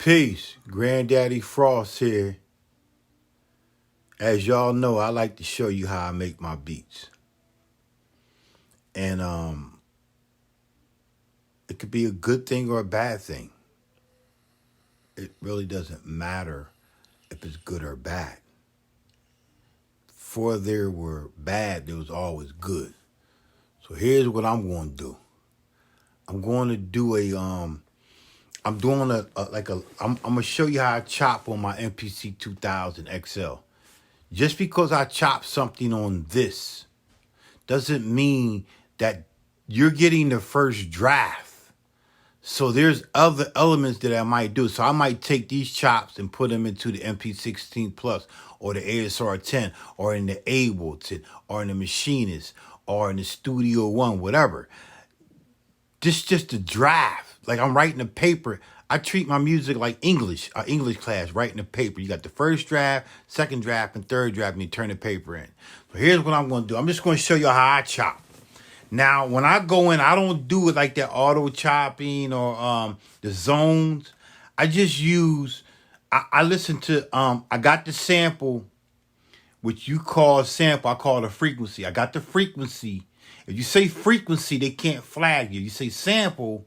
Peace, Granddaddy Frost here. As y'all know, I like to show you how I make my beats. And it could be a good thing or a bad thing. It really doesn't matter if it's good or bad. Before there were bad, there was always good. So here's what I'm going to do. I'm going to do I'm doing I'm going to show you how I chop on my MPC 2000 XL. Just because I chop something on this doesn't mean that you're getting the first draft. So there's other elements that I might do. So I might take these chops and put them into the MP16 Plus or the ASR 10 or in the Ableton or in the Machinist or in the Studio One, whatever. This is just a draft. Like I'm writing a paper. I treat my music like English class, writing a paper. You got the first draft, second draft, and third draft, and you turn the paper in. So here's what I'm going to do. I'm just going to show you how I chop. Now, when I go in, I don't do it like that auto chopping or the zones. I just use, I listen to, I got the sample, which you call sample, I call it a frequency. I got the frequency. If you say frequency, they can't flag you. You say sample,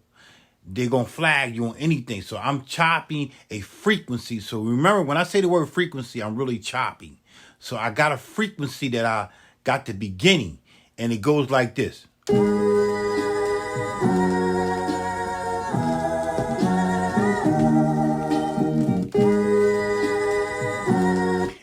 they're going to flag you on anything. So I'm chopping a frequency. So remember, when I say the word frequency, I'm really chopping. So I got a frequency that I got the beginning, and it goes like this.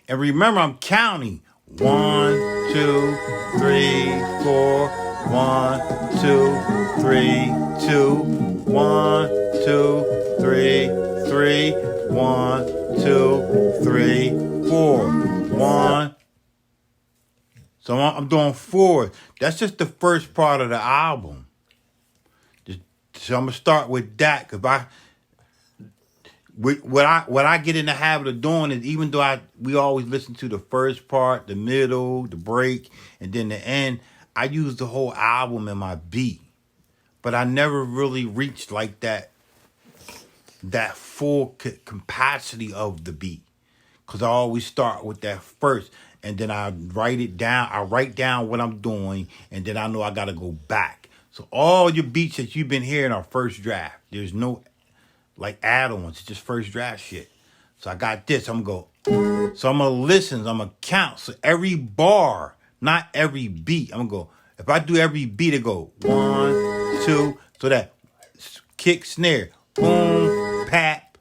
And remember, I'm counting. 1, 2, 3, 4. 1, 2, 3, 2. 1, 2, 3, 3. 1, 2, 3, 4. 1. So I'm doing 4. That's just the first part of the album. So I'm gonna start with that, because what I get in the habit of doing is, even though we always listen to the first part, the middle, the break, and then the end, I use the whole album in my beat. But I never really reached like that full capacity of the beat, because I always start with that first, and then I write it down. I write down what I'm doing, and then I know I got to go back. So all your beats that you've been hearing are first draft. There's no like add-ons. It's just first draft shit. So I got this. I'm going to go. So I'm going to listen. I'm going to count. So every bar, not every beat. I'm going to go. If I do every beat, it go 1, 2. So that kick, snare, boom, pat,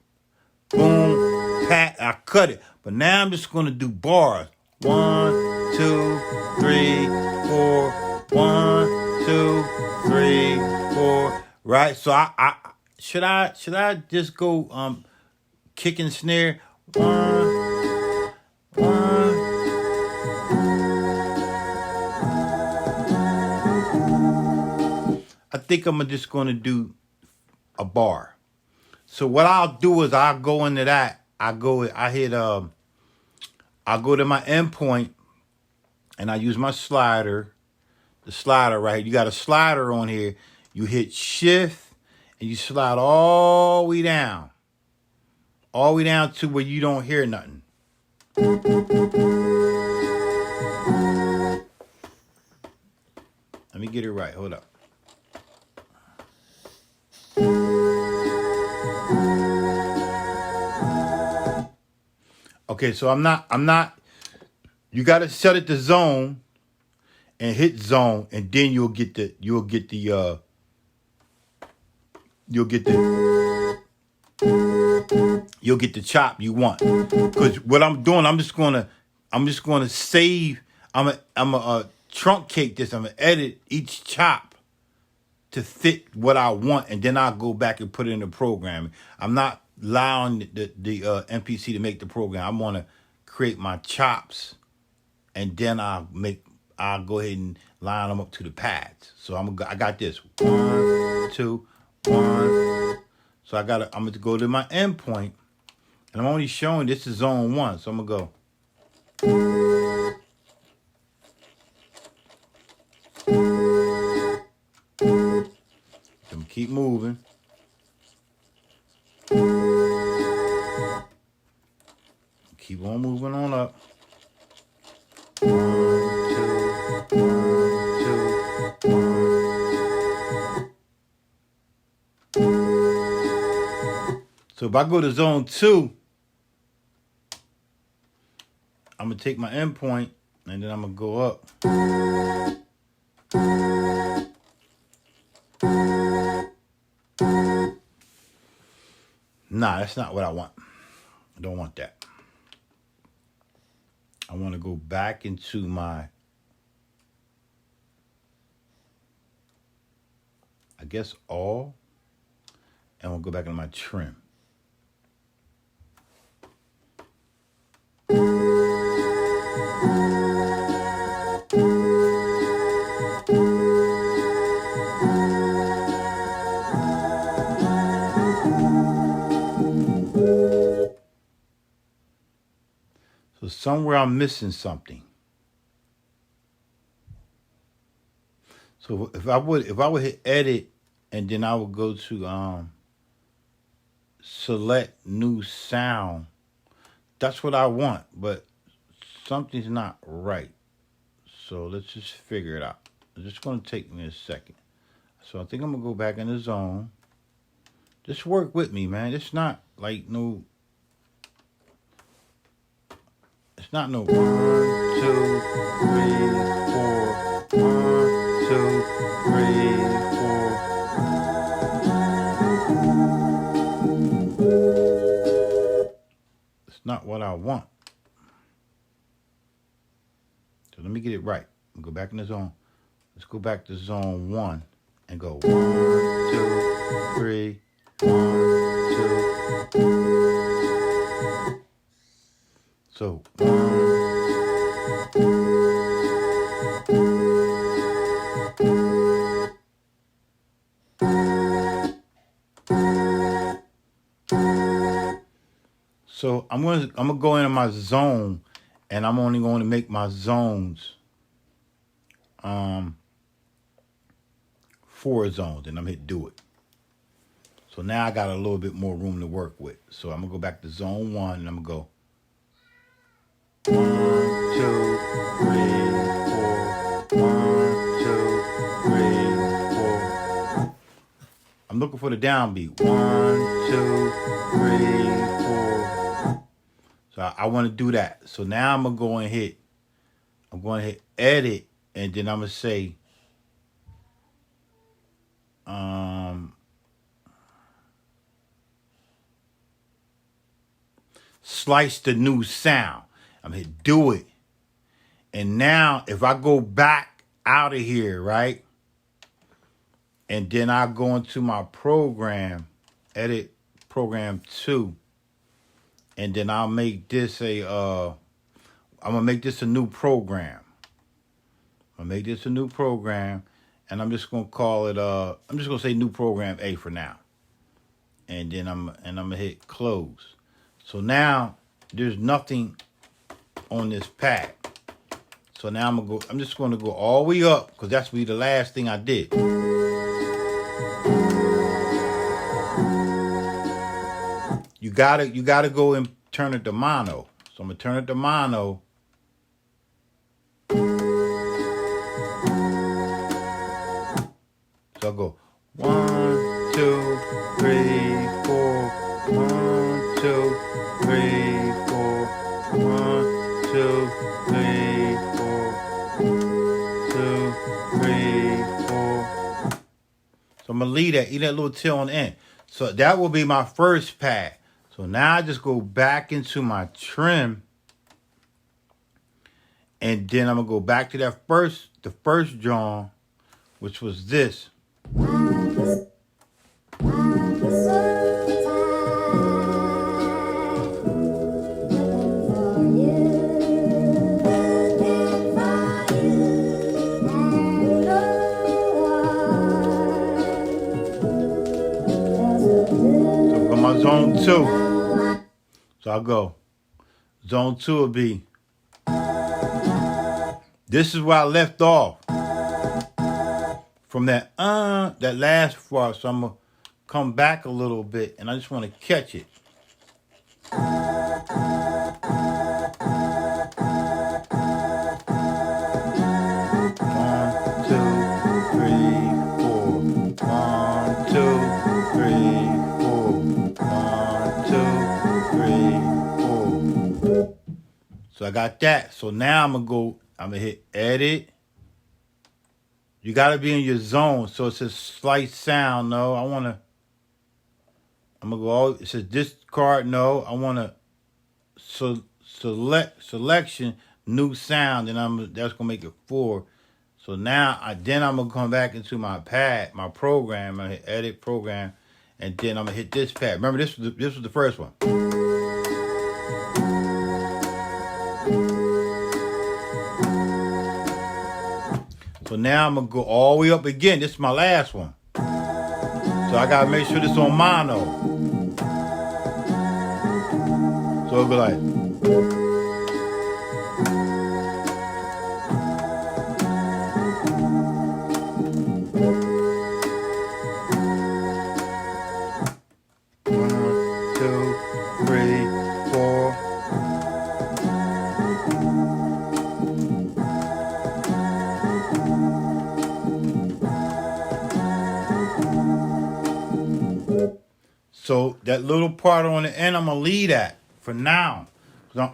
boom, pat. I cut it. But now I'm just going to do bars. 1, 2, 3, 4. 1, 2, 3, 4. Right? So I should I just go kick and snare? 1, 1. I think I'm just gonna do a bar. So what I'll do is I'll go into that. I go to my endpoint, and I use my slider. The slider right here. You got a slider on here. You hit shift and you slide all the way down. All the way down to where you don't hear nothing. Let me get it right. Hold up. Okay, so I'm not, you got to set it to zone and hit zone, and then you'll get the chop you want. Because what I'm doing, I'm just gonna save. I'm a truncate this. I'm gonna edit each chop to fit what I want, and then I'll go back and put it in the program. I'm not allowing the MPC to make the program. I want to create my chops, and then I'll go ahead and line them up to the pads. So I got this 1, 2, 1. So I'm gonna go to my endpoint, and I'm only showing this is zone 1. So I'm gonna go. I'm keep moving. keep on moving on up. 1, 2, 1, 2, 1. So if I go to zone 2, I'm gonna take my endpoint and then I'm gonna go up. Nah, that's not what I want. I don't want that. I want to go back into my, I guess, all, and we'll go back into my trim. So somewhere I'm missing something. So if I would hit edit and then I would go to select new sound, that's what I want, but something's not right. So let's just figure it out. It's just gonna take me a second. So I think I'm gonna go back in the zone. Just work with me, man. It's not like no. It's not no 1, 2, 3, 4. 1, 2, 3, 4. It's not what I want. So let me get it right. Go back in the zone. Let's go back to zone 1 and go 1, 2, 3, 1, 2. So 1. So I'm gonna go into my zone, and I'm only going to make my zones 4 zones, and I'm hit do it. So now I got a little bit more room to work with. So I'm gonna go back to zone 1, and I'm gonna go 1, 2, 3, 4. 1, 2, 3, 4. I'm looking for the downbeat. 1, 2, 3, 4. So I want to do that. So now I'm going to hit edit, and then I'm going to say, slice the new sound. I'm going to hit do it. And now if I go back out of here, right? And then I go into my program, edit program 2. And then I'll make this I'm gonna make this a new program. I'll make this a new program, and I'm just gonna call it I'm just gonna say new program A for now. And then I'm gonna hit close. So now there's nothing on this pad. So now I'm just gonna go all the way up, because that's be the last thing I did. You gotta go and turn it to mono. So I'm gonna turn it to mono. So I'll go 1, 2, 3, 4. 1, 2, 3, 4. 1, 2, 3, 4. 2, 3, 4. So I'm gonna leave that little tail on the end. So that will be my first pad. So now I just go back into my trim, and then I'm gonna go back to the first drum, which was this. So my zone 2. So I'll go. Zone 2 will be. This is where I left off. From that last part. So I'm gonna come back a little bit, and I just want to catch it. three, four. 1, 2, 3, 4. So I got that. So now I'm gonna hit edit. You gotta be in your zone. So it says slight sound. No, I'm gonna go, it says discard. No, I wanna selection, new sound, and that's gonna make it 4. So now I'm gonna come back into my pad, my program. I hit edit program, and then I'm gonna hit this pad. Remember, this was the first one. So now I'm gonna go all the way up again. This is my last one. So I gotta make sure this on mono. So it'll be like. So that little part on the end, I'm gonna leave that for now. I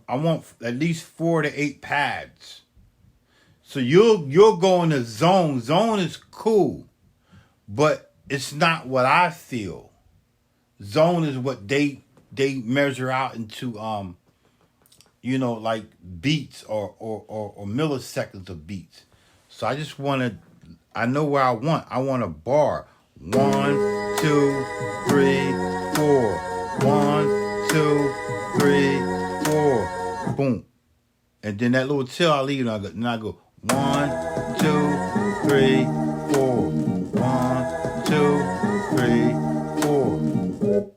want at least 4 to 8 pads. So you'll go in the zone. Zone is cool, but it's not what I feel. Zone is what they measure out into like beats or milliseconds of beats. So I just I know where I want. I want a bar. 1, 2, 3, 4. 1, 2, 3, 4. Boom. And then that little tail I leave, and I go 1, 2, 3, 4. 1, 2, 3, 4.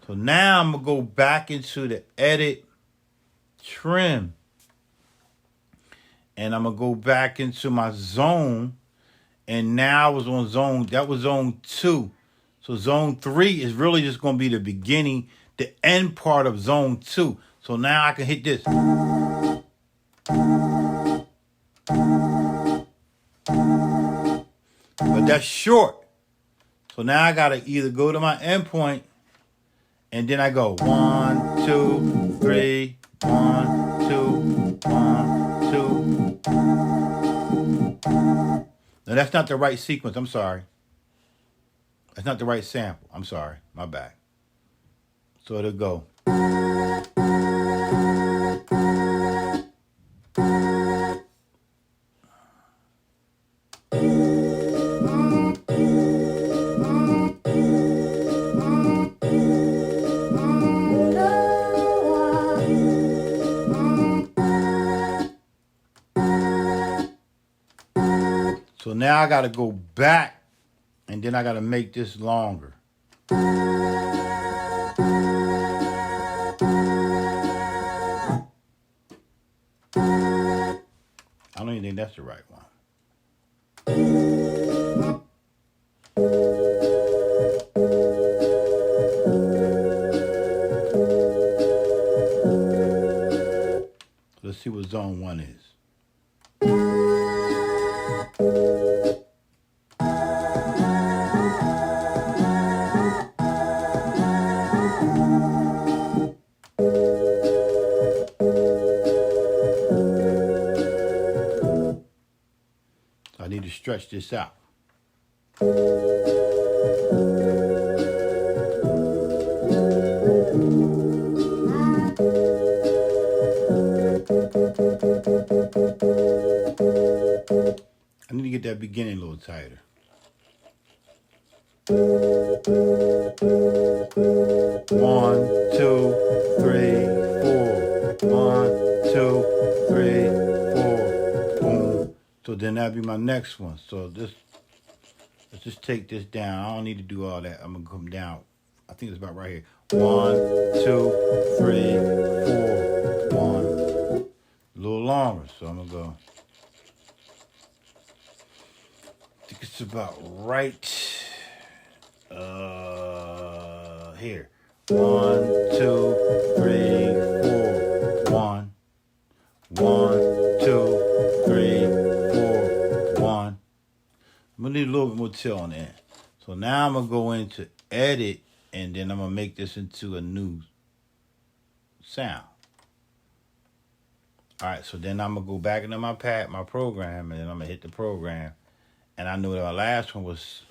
So now I'm gonna go back into the edit trim. And I'm gonna go back into my zone. And now I was on zone, that was zone 2. So zone 3 is really just gonna be the beginning, the end part of zone 2. So now I can hit this. But that's short. So now I gotta either go to my endpoint and then I go 1, 2, 3, 1, 2, 1, 2. No, that's not the right sequence. I'm sorry. That's not the right sample. I'm sorry. My bad. So it'll go. So now I got to go back, and then I got to make this longer. I don't even think that's the right one. Let's see what zone 1 is. I need to stretch this out. I need to get that beginning a little tighter. 1, 2, 3, 4. 1, 2, 3, 4. Boom. So then that'll be my next one. So let's just take this down. I don't need to do all that. I'm gonna come down. I think it's about right here. 1, 2, 3, 4. 1. A little longer. So I'm gonna go. I think it's about right here. 1, 2, 3, 4. 1. 1, 2, 3, 4. 1. I'm gonna need a little bit more tail on the end. So So now I'm gonna go into edit, and then I'm gonna make this into a new sound. All right, so then I'm gonna go back into my program, and then I'm gonna hit the program. And I knew that our last one was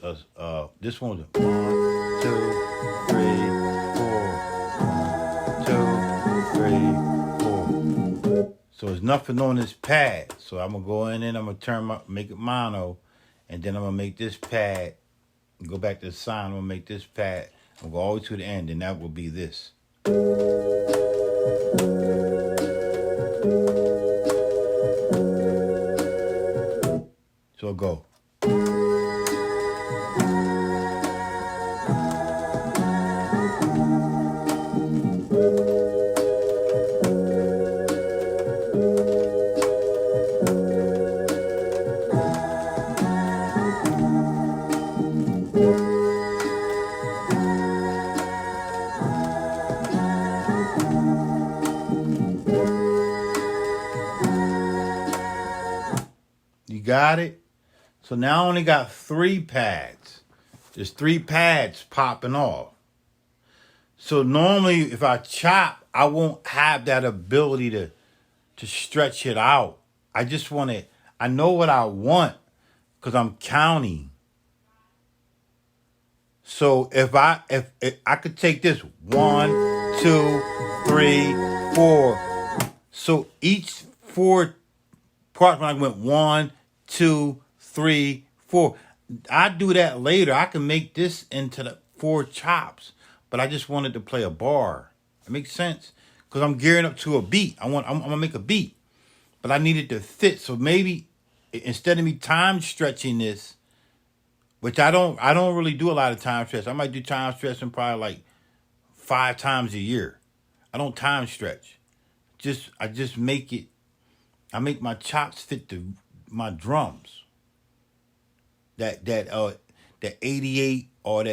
this one was 1, 2, 3, 4. 1, 2, 3, 4. So there's nothing on this pad. So I'm gonna go in and I'm gonna make it mono, and then I'm gonna make this pad. Go back to the sign. I'm gonna make this pad. I'm gonna go all the way to the end, and that will be this. So go. You got it? So now I only got 3 pads. There's 3 pads popping off. So normally if I chop, I won't have that ability to stretch it out. I just want it. I know what I want because I'm counting. So if I could take this 1, 2, 3, 4. So each 4 parts when I went 1, 2, 3, 4. I do that later. I can make this into the 4 chops, but I just wanted to play a bar. It makes sense because I'm gearing up to a beat. I'm gonna make a beat, but I needed to fit. So maybe instead of me time stretching this, which I don't really do a lot of time stretch. I might do time stretching probably like 5 times a year. I don't time stretch. I just make it. I make my chops fit my drums. That 88 or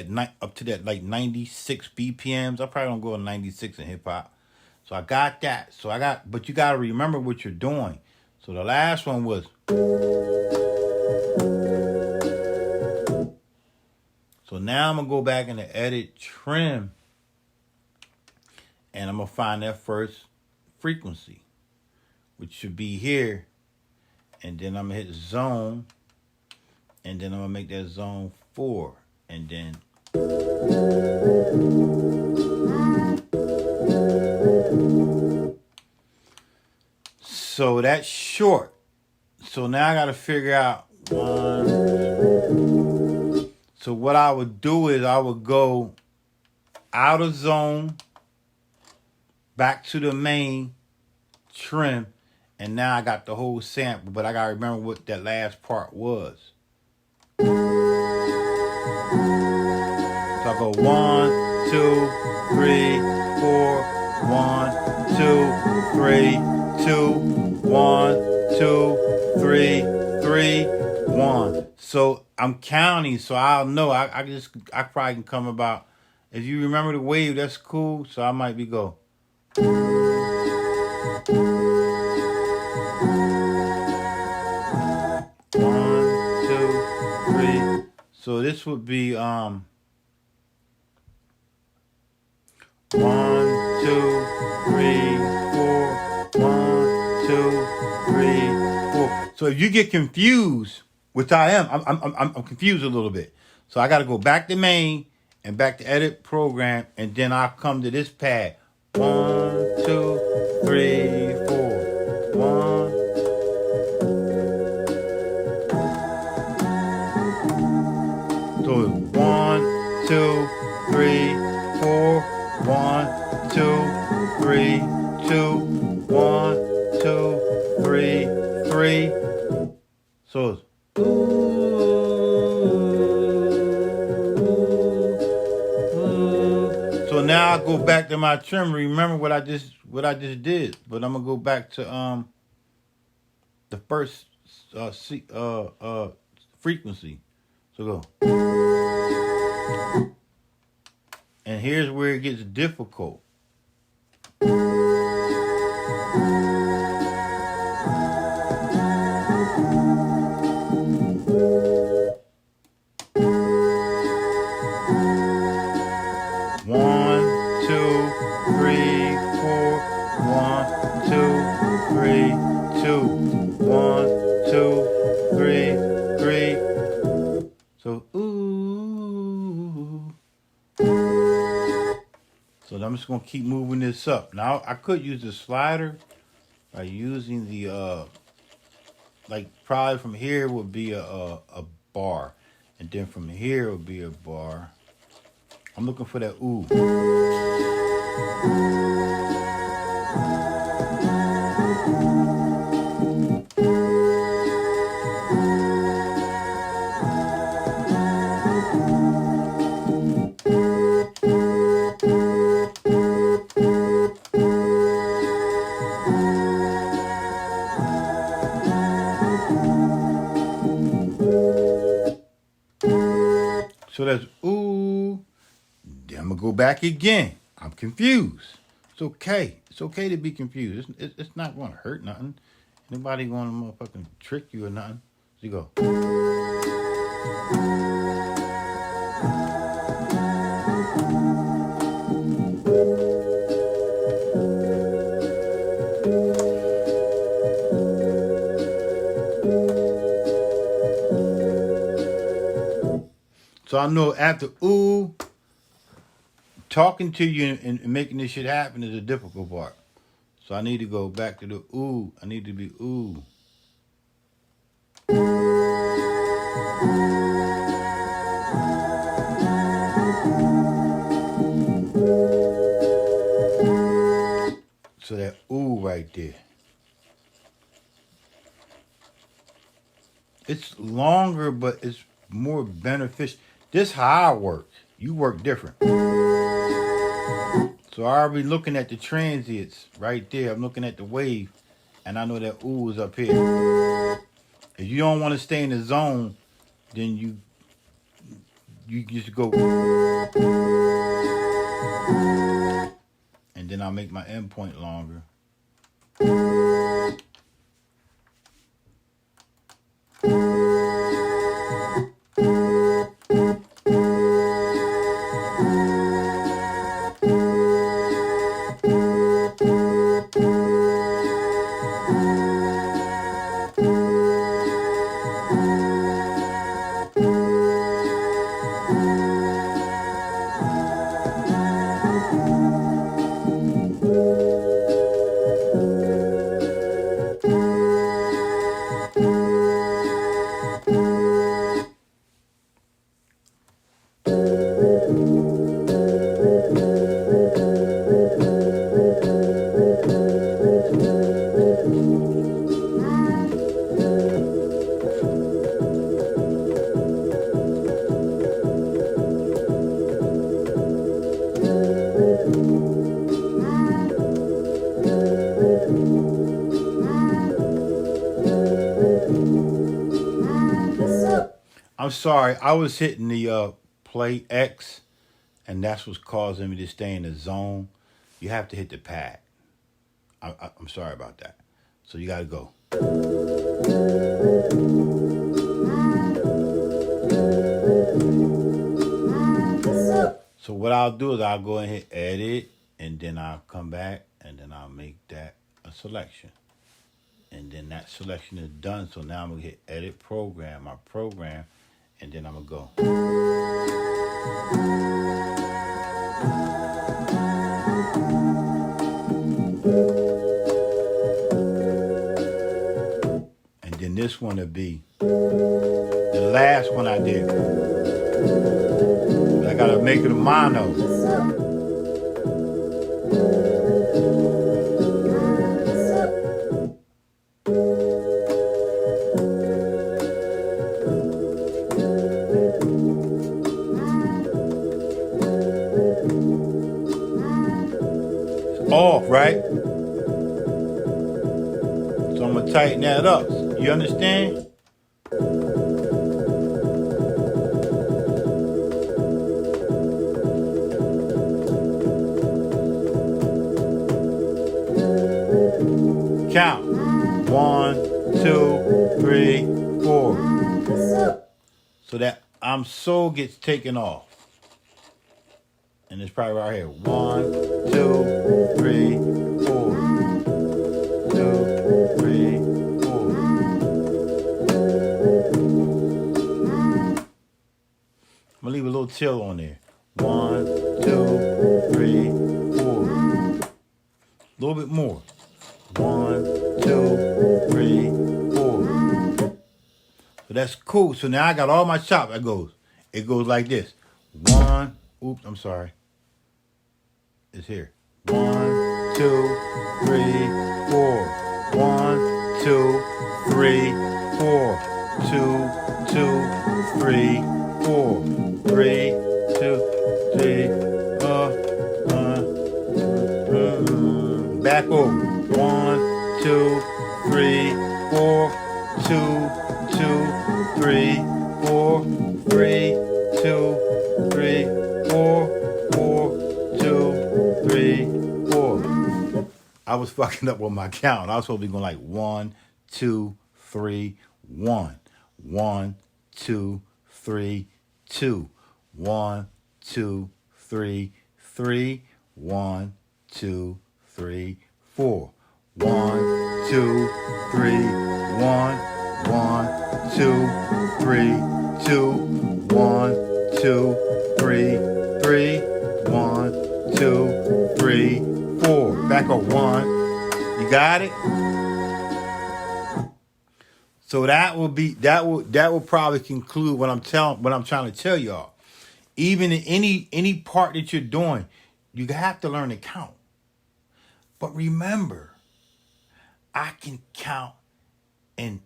up to that like 96 BPMs. I probably don't go to 96 in hip hop. So I got that. But you gotta remember what you're doing. So the last one was. So now I'm gonna go back into edit trim, and I'm gonna find that first frequency, which should be here, and then I'm gonna hit zone, and then I'm gonna make that zone 4, and then so that's short. So now I gotta figure out 1. So what I would do is I would go out of zone, back to the main, trim, and now I got the whole sample, but I gotta remember what that last part was. So I go 1, 2, 3, 4, 1, 2, 3, 2, 1, 2, 3, 3, 1. So I'm counting, so I'll know. I probably can come about. If you remember the wave, that's cool. So I might be go. 1, 2, 3. So this would be 1, 2, 3, 4. 1, 2, 3, 4. So if you get confused, which I am, I'm confused a little bit. So I got to go back to main and back to edit program, and then I'll come to this pad. 1, 2, 3, 4. 1. So 1, 2, 3, 4. 1, 2, 3, 2. 1, 2, 3, 3. So it's so now I go back to my trim. Remember what I just did, but I'm gonna go back to the first frequency. So go. And here's where it gets difficult. So I'm just gonna keep moving this up. Now I could use the slider by using the like probably from here would be a bar, and then from here would be a bar. I'm looking for that ooh. So that's ooh. Then I'm gonna go back again. I'm confused. It's okay. It's okay to be confused. It's not gonna hurt nothing. Nobody gonna motherfucking trick you or nothing. So you go. So I know after ooh, talking to you and making this shit happen is a difficult part. So I need to go back to the ooh. I need to be ooh. So that ooh right there. It's longer, but it's more beneficial. This how I work. You work different. So I'll be looking at the transients right there. I'm looking at the wave, and I know that ooh is up here. If you don't want to stay in the zone, then you just go, and then I'll make my endpoint longer. I'm sorry, I was hitting the play X, and that's what's causing me to stay in the zone. You have to hit the pad. I'm sorry about that. So you got to go. So what I'll do is I'll go and hit edit, and then I'll come back, and then I'll make that a selection. And then that selection is done. So now I'm going to hit edit program, my program, and then I'm going to go. And then this one will be the last one I did. But I got to make it a mono. Off, right? So I'm gonna tighten that up. You understand? Count. 1, 2, 3, 4. So that so gets taken off. And it's probably right here. 1, 2, 3, 4. 2, 3, 4. I'm gonna leave a little chill on there. 1, 2, 3, A little bit more. 1, 2, 3, 4. So that's cool. So now I got all my chops. It goes like this. 1. Oops, I'm sorry. It's here. 1, 2, 3, 4. 1, 2, 3, 4. 2, 2, 3, 4. 3, 2, 3. Back over. 1, 2, 3, 4. 2, 2, 3, 4. 3, 2, 3, 4. 4, 2, 3, 4. I was fucking up with my count. I was supposed to be going like 1, 2, 3, 1. 1, 2, 3, 2. 1, 2, 3, 3. 1, 2, 3, 4. 1, 2, 3, 1. 1, 2, 3, 2. 1, 2, 3, 3. 1, 2, 3, 4. Back up 1. You got it? So that will probably conclude what I'm trying to tell y'all. Even in any part that you're doing, you have to learn to count. But remember, I can count in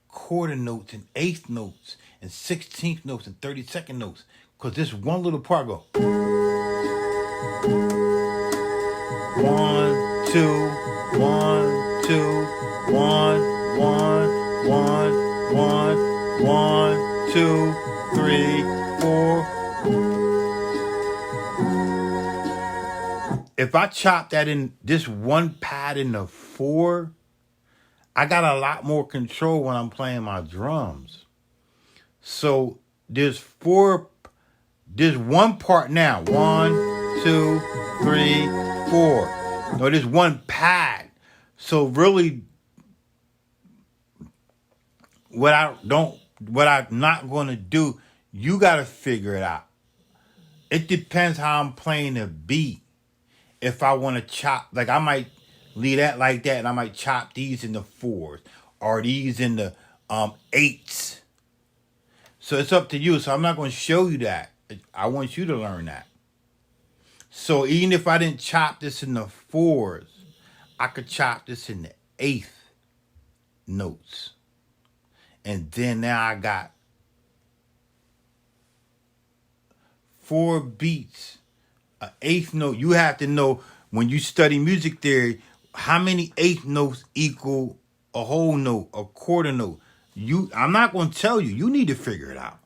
quarter notes and eighth notes and 16th notes and 32nd notes. Because this one little part go 1, 2, 1, 2, 1, 1, 1, 1, 1, 2, 3, 4. If I chop that in this one pad in the 4, I got a lot more control when I'm playing my drums. So there's one part now. 1, 2, 3, 4. No, there's one pad. So really, what I'm not going to do, you got to figure it out. It depends how I'm playing the beat. If I want to chop, like I might leave that like that, and I might chop these in the 4s or these in the 8s. So it's up to you. So I'm not going to show you that. I want you to learn that. So even if I didn't chop this in the 4s, I could chop this in the 8th notes. And then now I got 4 beats, an 8th note. You have to know when you study music theory, how many 8th notes equal a whole note, a quarter note. I'm not going to tell you. You need to figure it out.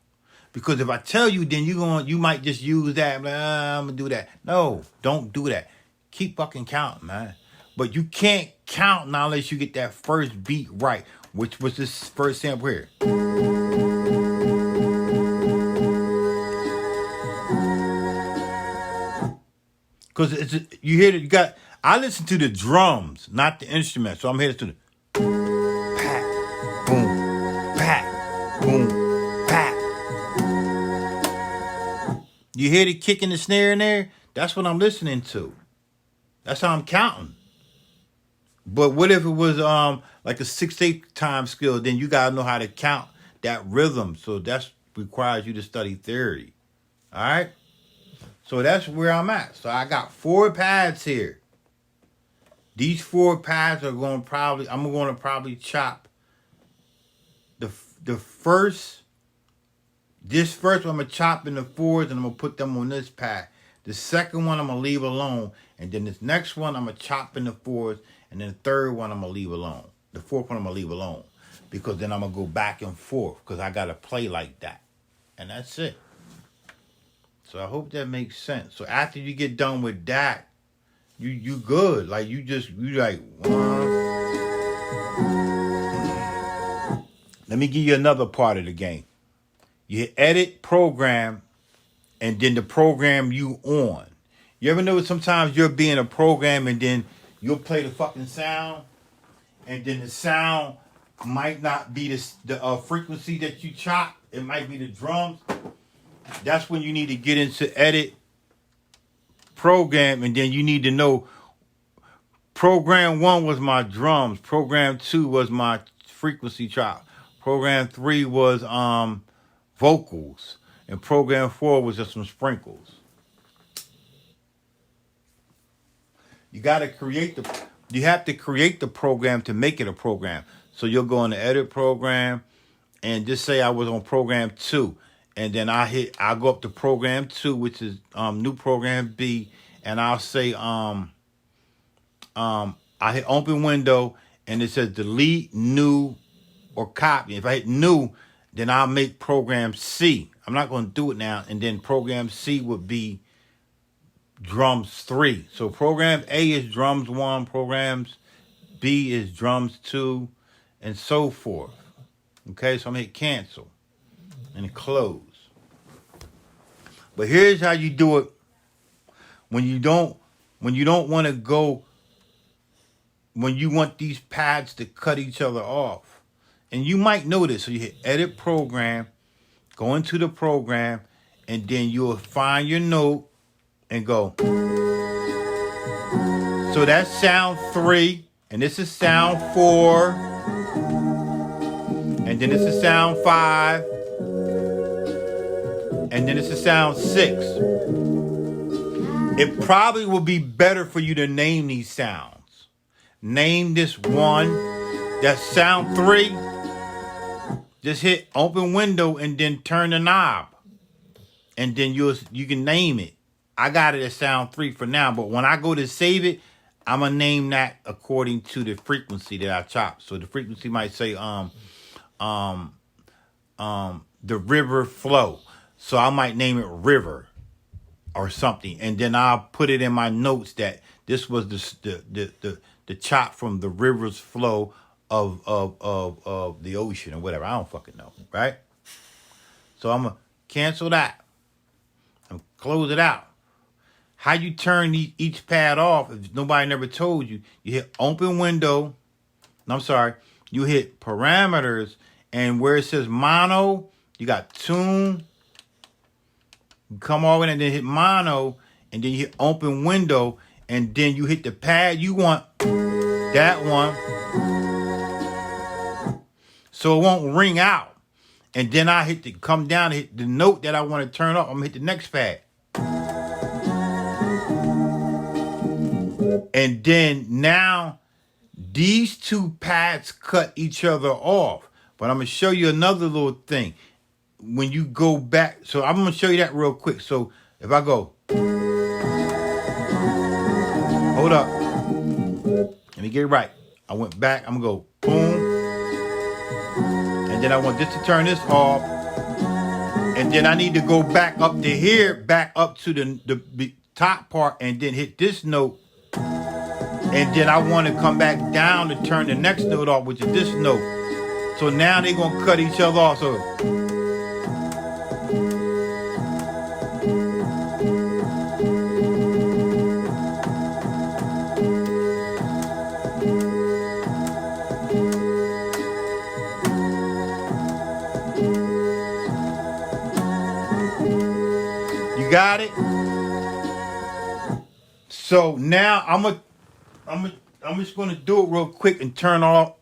Because if I tell you, then you might just use that. Like, I'm going to do that. No, don't do that. Keep fucking counting, man. But you can't count now unless you get that first beat right, which was this first sample here. Because you hear that I listen to the drums, not the instruments. So I'm here to the pat, boom, pat, boom, pat. You hear the kick and the snare in there? That's what I'm listening to. That's how I'm counting. But what if it was like a 6/8 time scale? Then you gotta know how to count that rhythm. So that requires you to study theory. All right. So that's where I'm at. So I got 4 pads here. These 4 pads are going to I'm going to probably chop the first. This first one I'm going to chop in the 4s and I'm going to put them on this pad. The second one I'm going to leave alone. And then this next one I'm going to chop in the 4s. And then the third one I'm going to leave alone. The 4th one I'm going to leave alone. Because then I'm going to go back and forth. Because I got to play like that. And that's it. So I hope that makes sense. So after you get done with that, you good. Like you like, let me give you another part of the game. You edit program and then the program you on. You ever know sometimes you're being a program and then you'll play the fucking sound and then the sound might not be the frequency that you chop. It might be the drums. That's when you need to get into edit program and then you need to know Program 1 was my drums. Program 2 was my frequency chop. Program 3 was vocals. And program 4 was just some sprinkles. You have to create the program to make it a program. So you'll go in the edit program and just say I was on program 2. And then I go up to program 2, which is new program B, and I'll say I hit open window and it says delete, new, or copy. If I hit new, then I'll make program C. I'm not going to do it now. And then program C would be drums 3. So program A is drums 1, programs B is drums 2, and so forth. Okay, so I'm going to hit cancel and close. But here's how you do it when you don't want to go, when you want these pads to cut each other off. And you might know this. So you hit edit program, go into the program, and then you'll find your note and go. So that's sound 3, and this is sound 4, and then this is sound 5, and then this is sound 6. It probably will be better for you to name these sounds. Name this one. That's sound 3. Just hit open window and then turn the knob. And then you can name it. I got it as sound 3 for now, but when I go to save it, I'm gonna name that according to the frequency that I chop. So the frequency might say the river flow. So I might name it river or something, and then I'll put it in my notes that this was the chop from the river's flow of the ocean or whatever. I don't fucking know, right? So I'm gonna cancel that and close it out. How you turn each pad off, if nobody never told you, you hit open window. No, I'm sorry. You hit parameters, and where it says mono, you got tune. You come over and then hit mono, and then you hit open window, and then you hit the pad you want, that one. So it won't ring out. And then I come down, hit the note that I want to turn off. I'm gonna hit the next pad. And then now these two pads cut each other off. But I'm going to show you another little thing. When you go back, so I'm going to show you that real quick. So if I go, hold up. Let me get it right. I went back. I'm going to go boom. And then I want this to turn this off. And then I need to go back up to here, back up to the top part, and then hit this note. And then I want to come back down to turn the next note off, which is this note. So now they're going to cut each other off. So you got it? So now I'm just going to do it real quick and turn off.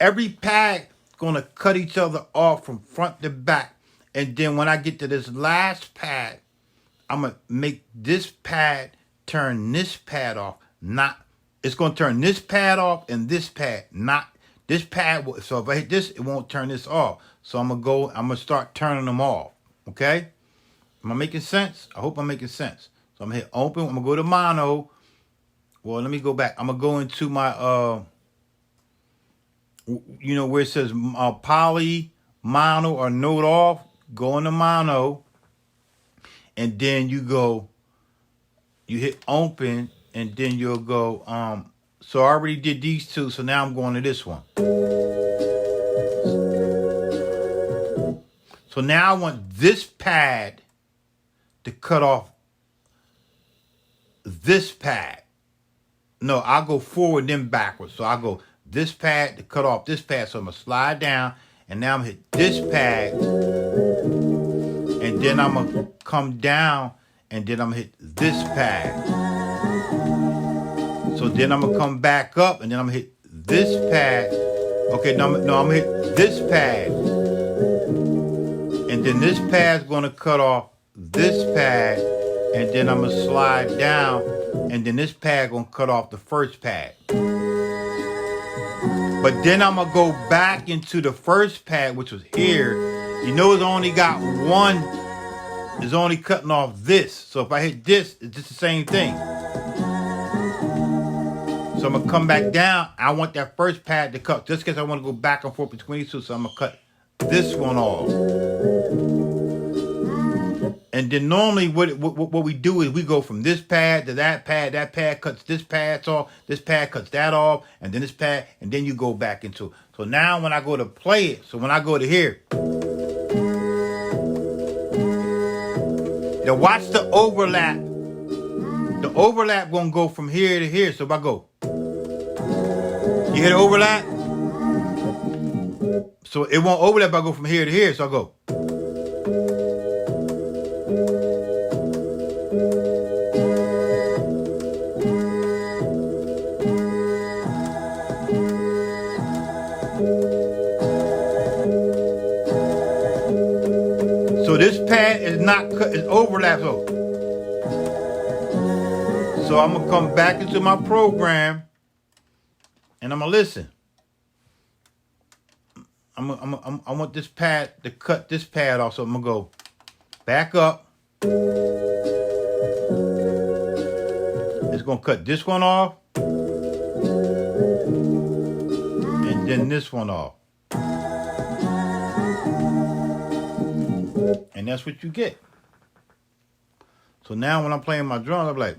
Every pad going to cut each other off from front to back. And then when I get to this last pad, I'm going to make this pad turn this pad off. It's going to turn this pad off and this pad. Not this pad. So if I hit this, it won't turn this off. So I'm going to start turning them off. Okay? Am I making sense? I hope I'm making sense. So I'm going to hit open. I'm going to go to mono. Well, let me go back. I'm going to go into my, where it says poly, mono, or note off. Go into mono. And then you hit open. And then you'll go, so I already did these two. So now I'm going to this one. So now I want this pad to cut off this pad. No, I'll go forward then backwards. So I'll go this pad to cut off this pad. So I'm going to slide down. And now I'm going to hit this pad. And then I'm going to come down. And then I'm going to hit this pad. So then I'm gonna come back up, and then I'm gonna hit this pad. Okay, no, I'm gonna hit this pad, and then this pad's gonna cut off this pad, and then I'm gonna slide down, and then this pad gonna cut off the first pad. But then I'm gonna go back into the first pad, which was here. You know, it's only got one. It's only cutting off this. So if I hit this, it's just the same thing. So I'm gonna come back down. I want that first pad to cut, just because I want to go back and forth between these two. So I'm gonna cut this one off. And then normally what we do is we go from this pad to that pad cuts this pad off, this pad cuts that off, and then this pad, and then you go back into it. So now when I go to play it, so when I go to here, now watch the overlap. The overlap gonna go from here to here. So if I go, you hear the overlap? So it won't overlap if I go from here to here, so I go. So this pad is not cut, it's overlapped. So I'm gonna come back into my program and I'm gonna listen. I want this pad to cut this pad off, so I'm gonna go back up. It's gonna cut this one off, and then this one off. And that's what you get. So now when I'm playing my drums, I'm like.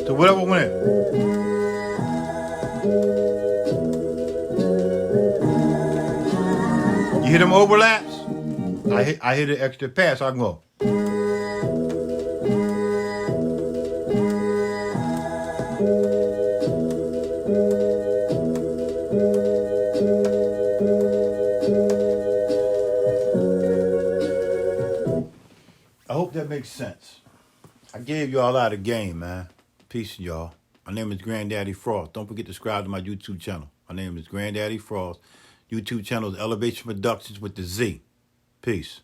So whatever went. You hear them overlaps? I hit an extra pass, so I can go. I hope that makes sense. I gave y'all out a game, man. Peace, y'all. My name is Granddaddy Frost. Don't forget to subscribe to my YouTube channel. My name is Granddaddy Frost. YouTube channel is Elevation Productions with the Z. Peace.